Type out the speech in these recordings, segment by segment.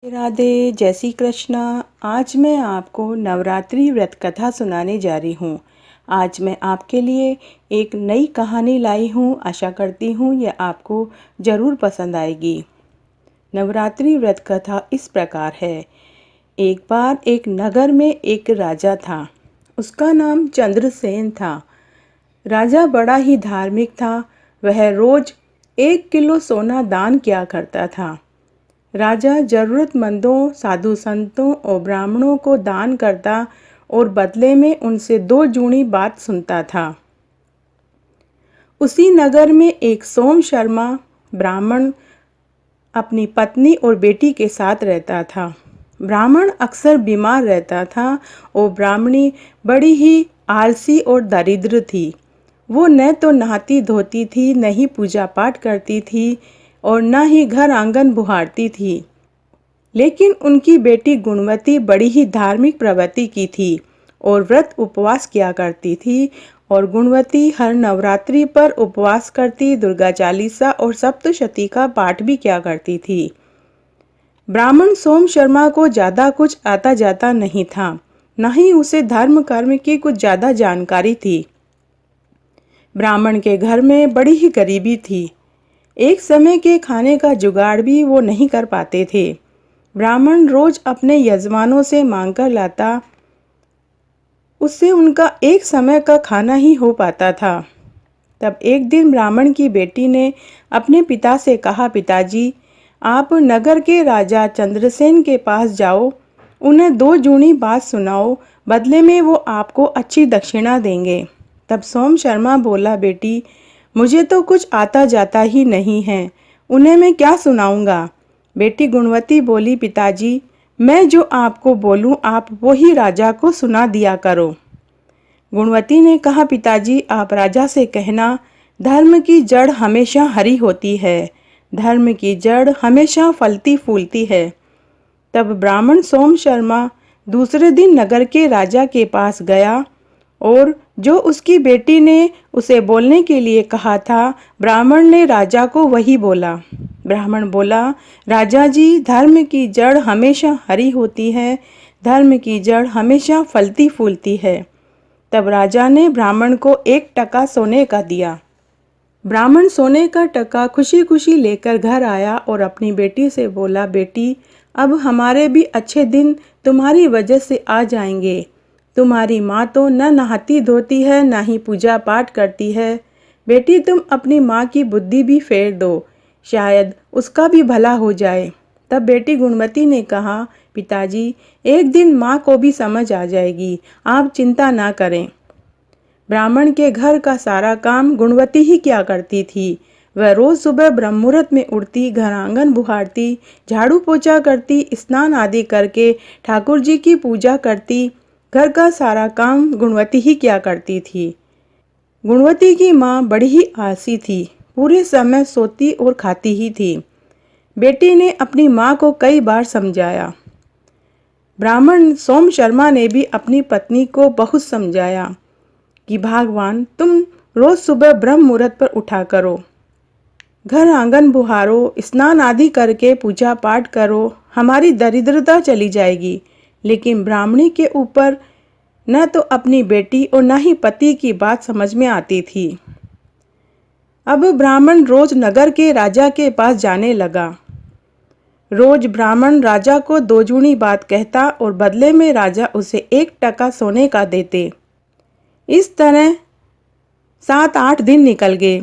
राधे, जय श्री कृष्णा। आज मैं आपको नवरात्रि व्रत कथा सुनाने जा रही हूँ। आज मैं आपके लिए एक नई कहानी लाई हूँ। आशा करती हूँ यह आपको ज़रूर पसंद आएगी। नवरात्रि व्रत कथा इस प्रकार है। एक बार एक नगर में एक राजा था। उसका नाम चंद्रसेन था। राजा बड़ा ही धार्मिक था। वह रोज़ 1 किलो सोना दान किया करता था। राजा जरूरतमंदों, साधु संतों और ब्राह्मणों को दान करता और बदले में उनसे 2 जूनी बात सुनता था। उसी नगर में एक सोम शर्मा ब्राह्मण अपनी पत्नी और बेटी के साथ रहता था। ब्राह्मण अक्सर बीमार रहता था और ब्राह्मणी बड़ी ही आलसी और दरिद्र थी। वो न तो नहाती धोती थी, न ही पूजा पाठ करती थी और न ही घर आंगन बुहारती थी। लेकिन उनकी बेटी गुणवती बड़ी ही धार्मिक प्रवृत्ति की थी और व्रत उपवास किया करती थी। और गुणवती हर नवरात्रि पर उपवास करती, दुर्गा चालीसा और सप्तशती का पाठ भी किया करती थी। ब्राह्मण सोम शर्मा को ज़्यादा कुछ आता जाता नहीं था, न ही उसे धर्म कर्म की कुछ ज़्यादा जानकारी थी। ब्राह्मण के घर में बड़ी ही गरीबी थी। एक समय के खाने का जुगाड़ भी वो नहीं कर पाते थे। ब्राह्मण रोज अपने यजमानों से मांग कर लाता, उससे उनका एक समय का खाना ही हो पाता था। तब एक दिन ब्राह्मण की बेटी ने अपने पिता से कहा, पिताजी, आप नगर के राजा चंद्रसेन के पास जाओ, उन्हें 2 जूनी बात सुनाओ, बदले में वो आपको अच्छी दक्षिणा देंगे। तब सोम शर्मा बोला, बेटी, मुझे तो कुछ आता जाता ही नहीं है, उन्हें मैं क्या सुनाऊंगा। बेटी गुणवती बोली, पिताजी, मैं जो आपको बोलूं आप वही राजा को सुना दिया करो। गुणवती ने कहा, पिताजी, आप राजा से कहना, धर्म की जड़ हमेशा हरी होती है, धर्म की जड़ हमेशा फलती फूलती है। तब ब्राह्मण सोम शर्मा दूसरे दिन नगर के राजा के पास गया और जो उसकी बेटी ने उसे बोलने के लिए कहा था, ब्राह्मण ने राजा को वही बोला। ब्राह्मण बोला, राजा जी, धर्म की जड़ हमेशा हरी होती है, धर्म की जड़ हमेशा फलती फूलती है। तब राजा ने ब्राह्मण को 1 टका सोने का दिया। ब्राह्मण सोने का टका खुशी खुशी लेकर घर आया और अपनी बेटी से बोला, बेटी, अब हमारे भी अच्छे दिन तुम्हारी वजह से आ जाएंगे। तुम्हारी माँ तो न नहाती धोती है, न ही पूजा पाठ करती है। बेटी, तुम अपनी माँ की बुद्धि भी फेर दो, शायद उसका भी भला हो जाए। तब बेटी गुणवती ने कहा, पिताजी, एक दिन माँ को भी समझ आ जाएगी, आप चिंता ना करें। ब्राह्मण के घर का सारा काम गुणवती ही क्या करती थी। वह रोज सुबह ब्रह्म मुहूर्त में उठती, घर आंगन बुहारती, झाड़ू पोछा करती, स्नान आदि करके ठाकुर जी की पूजा करती। घर का सारा काम गुणवती ही क्या करती थी। गुणवती की माँ बड़ी ही आलसी थी, पूरे समय सोती और खाती ही थी। बेटी ने अपनी माँ को कई बार समझाया। ब्राह्मण सोम शर्मा ने भी अपनी पत्नी को बहुत समझाया कि भगवान, तुम रोज सुबह ब्रह्म मुहूर्त पर उठा करो, घर आंगन बुहारो, स्नान आदि करके पूजा पाठ करो, हमारी दरिद्रता चली जाएगी। लेकिन ब्राह्मणी के ऊपर न तो अपनी बेटी और न ही पति की बात समझ में आती थी। अब ब्राह्मण रोज नगर के राजा के पास जाने लगा। रोज ब्राह्मण राजा को 2 जूनी बात कहता और बदले में राजा उसे 1 टका सोने का देते। इस तरह 7-8 दिन निकल गए।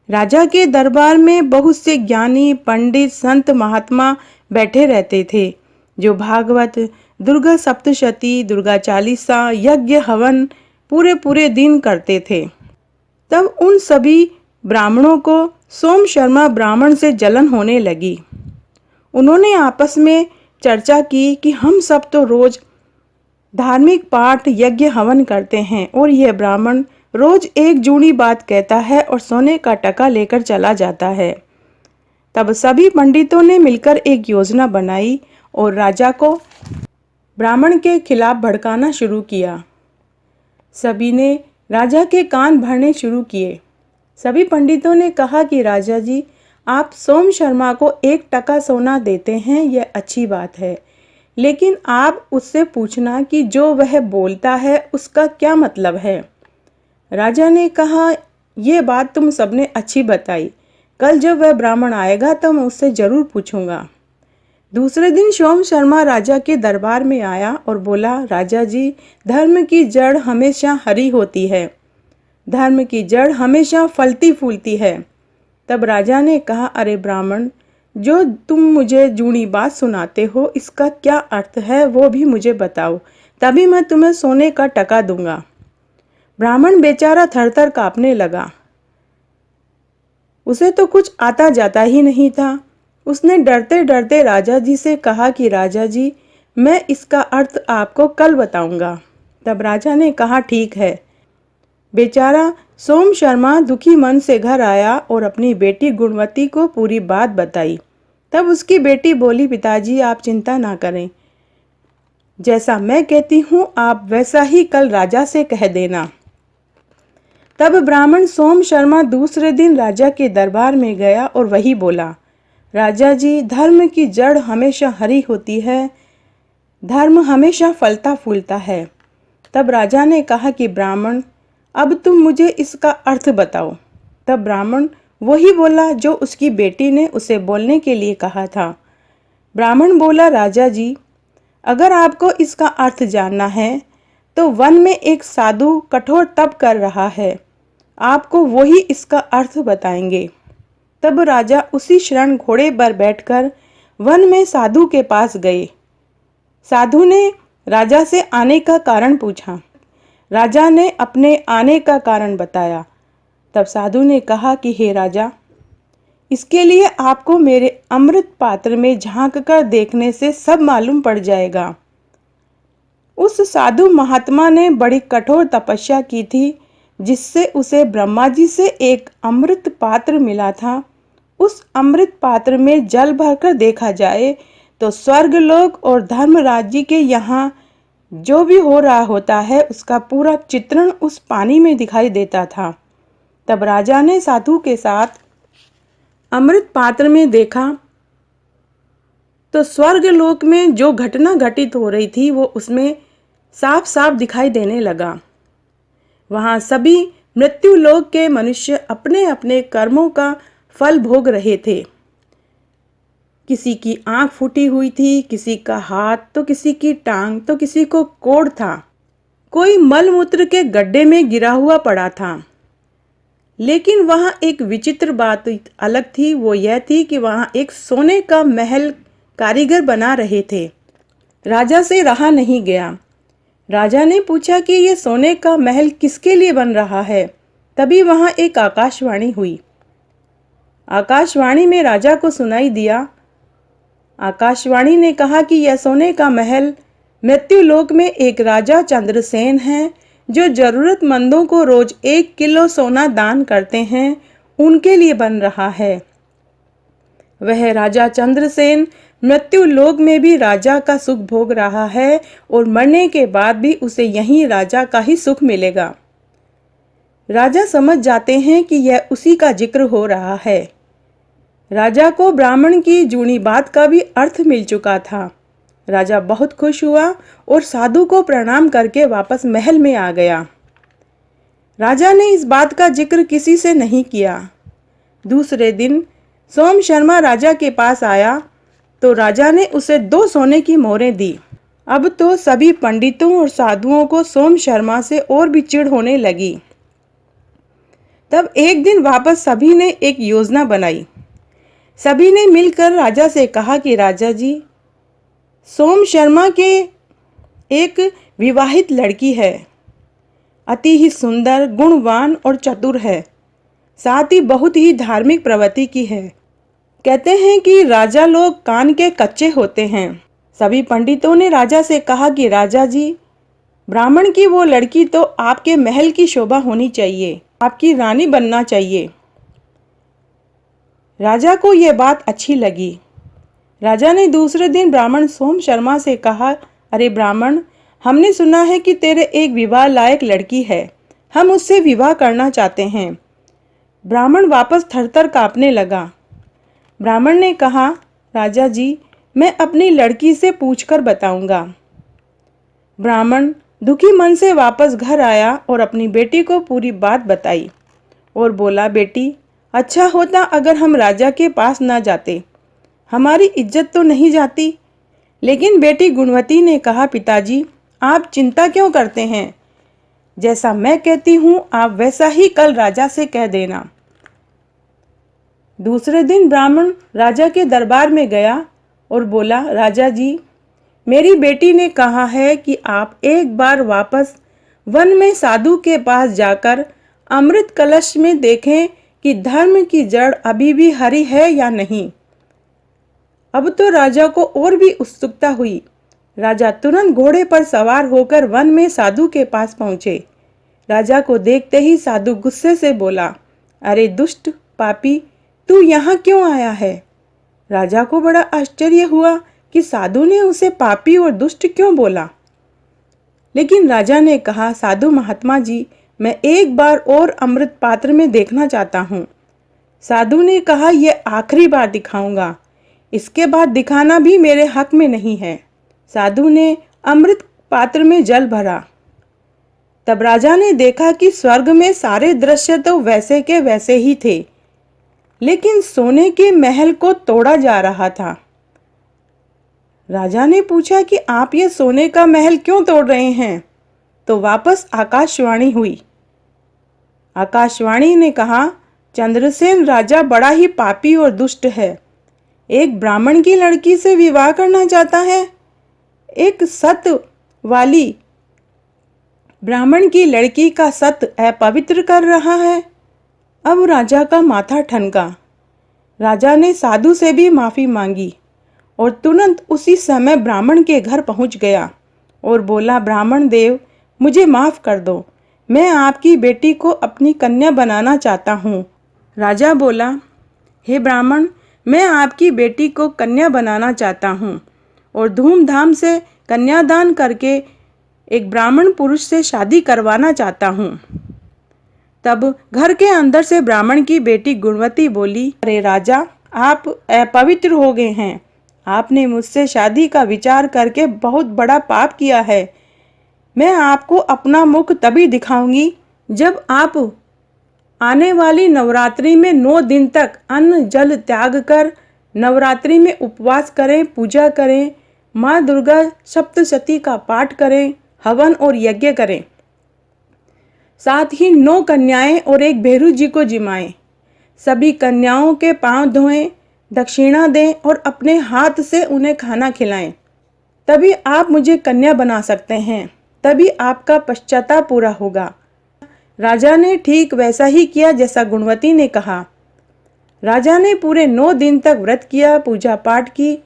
राजा के दरबार में बहुत से ज्ञानी, पंडित, संत, महात्मा बैठे रहते थे, जो भागवत, दुर्गा सप्तशती, दुर्गा चालीसा, यज्ञ हवन पूरे पूरे दिन करते थे। तब उन सभी ब्राह्मणों को सोम शर्मा ब्राह्मण से जलन होने लगी। उन्होंने आपस में चर्चा की कि हम सब तो रोज धार्मिक पाठ, यज्ञ हवन करते हैं और यह ब्राह्मण रोज 1 जूनी बात कहता है और सोने का टका लेकर चला जाता है। तब सभी पंडितों ने मिलकर एक योजना बनाई और राजा को ब्राह्मण के खिलाफ भड़काना शुरू किया। सभी ने राजा के कान भरने शुरू किए। सभी पंडितों ने कहा कि राजा जी, आप सोम शर्मा को 1 टका सोना देते हैं, यह अच्छी बात है, लेकिन आप उससे पूछना कि जो वह बोलता है उसका क्या मतलब है। राजा ने कहा, यह बात तुम सबने अच्छी बताई। कल जब वह ब्राह्मण आएगा तो मैं उससे जरूर पूछूंगा। दूसरे दिन सोम शर्मा राजा के दरबार में आया और बोला, राजा जी, धर्म की जड़ हमेशा हरी होती है, धर्म की जड़ हमेशा फलती फूलती है। तब राजा ने कहा, अरे ब्राह्मण, जो तुम मुझे जूनी बात सुनाते हो इसका क्या अर्थ है वो भी मुझे बताओ, तभी मैं तुम्हें सोने का टका दूंगा। ब्राह्मण बेचारा थरथर कांपने लगा। उसे तो कुछ आता जाता ही नहीं था। उसने डरते डरते राजा जी से कहा कि राजा जी, मैं इसका अर्थ आपको कल बताऊंगा। तब राजा ने कहा, ठीक है। बेचारा सोम शर्मा दुखी मन से घर आया और अपनी बेटी गुणवती को पूरी बात बताई। तब उसकी बेटी बोली, पिताजी आप चिंता ना करें, जैसा मैं कहती हूँ आप वैसा ही कल राजा से कह देना। तब ब्राह्मण सोम शर्मा दूसरे दिन राजा के दरबार में गया और वही बोला, राजा जी, धर्म की जड़ हमेशा हरी होती है, धर्म हमेशा फलता फूलता है। तब राजा ने कहा कि ब्राह्मण, अब तुम मुझे इसका अर्थ बताओ। तब ब्राह्मण वही बोला जो उसकी बेटी ने उसे बोलने के लिए कहा था। ब्राह्मण बोला, राजा जी, अगर आपको इसका अर्थ जानना है तो वन में एक साधु कठोर तप कर रहा है, आपको वही इसका अर्थ बताएंगे। तब राजा उसी क्षण घोड़े पर बैठकर वन में साधु के पास गए। साधु ने राजा से आने का कारण पूछा। राजा ने अपने आने का कारण बताया। तब साधु ने कहा कि हे राजा, इसके लिए आपको मेरे अमृत पात्र में झांक कर देखने से सब मालूम पड़ जाएगा। उस साधु महात्मा ने बड़ी कठोर तपस्या की थी, जिससे उसे ब्रह्मा जी से एक अमृत पात्र मिला था। उस अमृत पात्र में जल भरकर देखा जाए तो स्वर्गलोक और धर्म राज्य के यहाँ जो भी हो रहा होता है उसका पूरा चित्रण उस पानी में दिखाई देता था। तब राजा ने साधु के साथ अमृत पात्र में देखा तो स्वर्गलोक में जो घटना घटित हो रही थी वो उसमें साफ साफ दिखाई देने लगा। वहां सभी मृत्यु लोक के मनुष्य अपने अपने कर्मों का फल भोग रहे थे। किसी की आंख फूटी हुई थी, किसी का हाथ, तो किसी की टांग, तो किसी को कोढ़ था, कोई मलमूत्र के गड्ढे में गिरा हुआ पड़ा था। लेकिन वहां एक विचित्र बात अलग थी। वो यह थी कि वहां एक सोने का महल कारीगर बना रहे थे। राजा से रहा नहीं गया। राजा ने पूछा कि यह सोने का महल किसके लिए बन रहा है। तभी वहां एक आकाशवाणी हुई। आकाशवाणी में राजा को सुनाई दिया। आकाशवाणी ने कहा कि यह सोने का महल मृत्युलोक में एक राजा चंद्रसेन हैं, जो जरूरतमंदों को रोज 1 किलो सोना दान करते हैं, उनके लिए बन रहा है। वह राजा चंद्रसेन मृत्युलोक में भी राजा का सुख भोग रहा है और मरने के बाद भी उसे यहीं राजा का ही सुख मिलेगा। राजा समझ जाते हैं कि यह उसी का जिक्र हो रहा है। राजा को ब्राह्मण की जूनी बात का भी अर्थ मिल चुका था। राजा बहुत खुश हुआ और साधु को प्रणाम करके वापस महल में आ गया। राजा ने इस बात का जिक्र किसी से नहीं किया। दूसरे दिन सोम शर्मा राजा के पास आया तो राजा ने उसे 2 सोने की मोहरें दी। अब तो सभी पंडितों और साधुओं को सोम शर्मा से और भी चिढ़ होने लगी। तब एक दिन वापस सभी ने एक योजना बनाई। सभी ने मिलकर राजा से कहा कि राजा जी, सोम शर्मा के एक विवाहित लड़की है, अति ही सुंदर, गुणवान और चतुर है, साथ ही बहुत ही धार्मिक प्रवृत्ति की है। कहते हैं कि राजा लोग कान के कच्चे होते हैं। सभी पंडितों ने राजा से कहा कि राजा जी, ब्राह्मण की वो लड़की तो आपके महल की शोभा होनी चाहिए, आपकी रानी बनना चाहिए। राजा को यह बात अच्छी लगी। राजा ने दूसरे दिन ब्राह्मण सोम शर्मा से कहा, अरे ब्राह्मण, हमने सुना है कि तेरे एक विवाह लायक लड़की है, हम उससे विवाह करना चाहते हैं। ब्राह्मण वापस थरथर कांपने लगा। ब्राह्मण ने कहा, राजा जी, मैं अपनी लड़की से पूछकर बताऊंगा। ब्राह्मण दुखी मन से वापस घर आया और अपनी बेटी को पूरी बात बताई और बोला, बेटी, अच्छा होता अगर हम राजा के पास ना जाते, हमारी इज्जत तो नहीं जाती। लेकिन बेटी गुणवती ने कहा, पिताजी, आप चिंता क्यों करते हैं? जैसा मैं कहती हूँ आप वैसा ही कल राजा से कह देना। दूसरे दिन ब्राह्मण राजा के दरबार में गया और बोला, राजा जी, मेरी बेटी ने कहा है कि आप एक बार वापस वन में साधु के पास जाकर अमृत कलश में देखें कि धर्म की जड़ अभी भी हरी है या नहीं। अब तो राजा को और भी उत्सुकता हुई। राजा तुरंत घोड़े पर सवार होकर वन में साधु के पास पहुंचे। राजा को देखते ही साधु गुस्से से बोला, अरे दुष्ट पापी, तू यहाँ क्यों आया है? राजा को बड़ा आश्चर्य हुआ कि साधु ने उसे पापी और दुष्ट क्यों बोला। लेकिन राजा ने कहा, साधु महात्मा जी, मैं एक बार और अमृत पात्र में देखना चाहता हूँ। साधु ने कहा, यह आखिरी बार दिखाऊंगा, इसके बाद दिखाना भी मेरे हक में नहीं है। साधु ने अमृत पात्र में जल भरा। तब राजा ने देखा कि स्वर्ग में सारे दृश्य तो वैसे के वैसे ही थे, लेकिन सोने के महल को तोड़ा जा रहा था। राजा ने पूछा कि आप ये सोने का महल क्यों तोड़ रहे हैं? तो वापस आकाशवाणी हुई। आकाशवाणी ने कहा, चंद्रसेन राजा बड़ा ही पापी और दुष्ट है। एक ब्राह्मण की लड़की से विवाह करना चाहता है। एक सत वाली ब्राह्मण की लड़की का सत अपवित्र कर रहा है। अब राजा का माथा ठनका। राजा ने साधु से भी माफी मांगी और तुरंत उसी समय ब्राह्मण के घर पहुंच गया और बोला, ब्राह्मण देव, मुझे माफ कर दो, मैं आपकी बेटी को अपनी कन्या बनाना चाहता हूँ। राजा बोला, हे ब्राह्मण, मैं आपकी बेटी को कन्या बनाना चाहता हूँ और धूमधाम से कन्यादान करके एक ब्राह्मण पुरुष से शादी करवाना चाहता हूँ। तब घर के अंदर से ब्राह्मण की बेटी गुणवती बोली, अरे राजा, आप अपवित्र हो गए हैं। आपने मुझसे शादी का विचार करके बहुत बड़ा पाप किया है। मैं आपको अपना मुख तभी दिखाऊंगी जब आप आने वाली नवरात्रि में 9 दिन तक अन्न जल त्याग कर नवरात्रि में उपवास करें, पूजा करें, माँ दुर्गा सप्तशती का पाठ करें, हवन और यज्ञ करें। साथ ही 9 कन्याएं और एक भेरू जी को जिमाएं। सभी कन्याओं के पांव धोएं, दक्षिणा दें और अपने हाथ से उन्हें खाना खिलाएं। तभी आप मुझे कन्या बना सकते हैं, तभी आपका पश्चाताप पूरा होगा। राजा ने ठीक वैसा ही किया जैसा गुणवती ने कहा। राजा ने पूरे 9 दिन तक व्रत किया, पूजा पाठ की,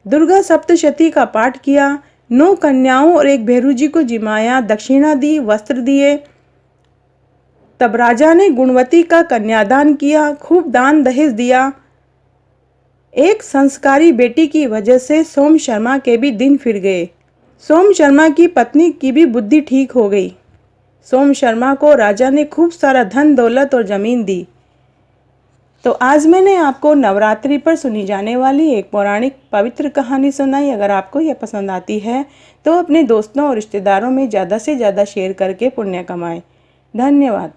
दुर्गा सप्तशती का पाठ किया, 9 कन्याओं और एक भेरू जी को जिमाया, दक्षिणा दी, वस्त्र दिए। तब राजा ने गुणवती का कन्यादान किया, खूब दान दहेज दिया। एक संस्कारी बेटी की वजह से सोम शर्मा के भी दिन फिर गए। सोम शर्मा की पत्नी की भी बुद्धि ठीक हो गई। सोम शर्मा को राजा ने खूब सारा धन दौलत और जमीन दी। तो आज मैंने आपको नवरात्रि पर सुनी जाने वाली एक पौराणिक पवित्र कहानी सुनाई। अगर आपको यह पसंद आती है तो अपने दोस्तों और रिश्तेदारों में ज़्यादा से ज़्यादा शेयर करके पुण्य कमाएं। धन्यवाद।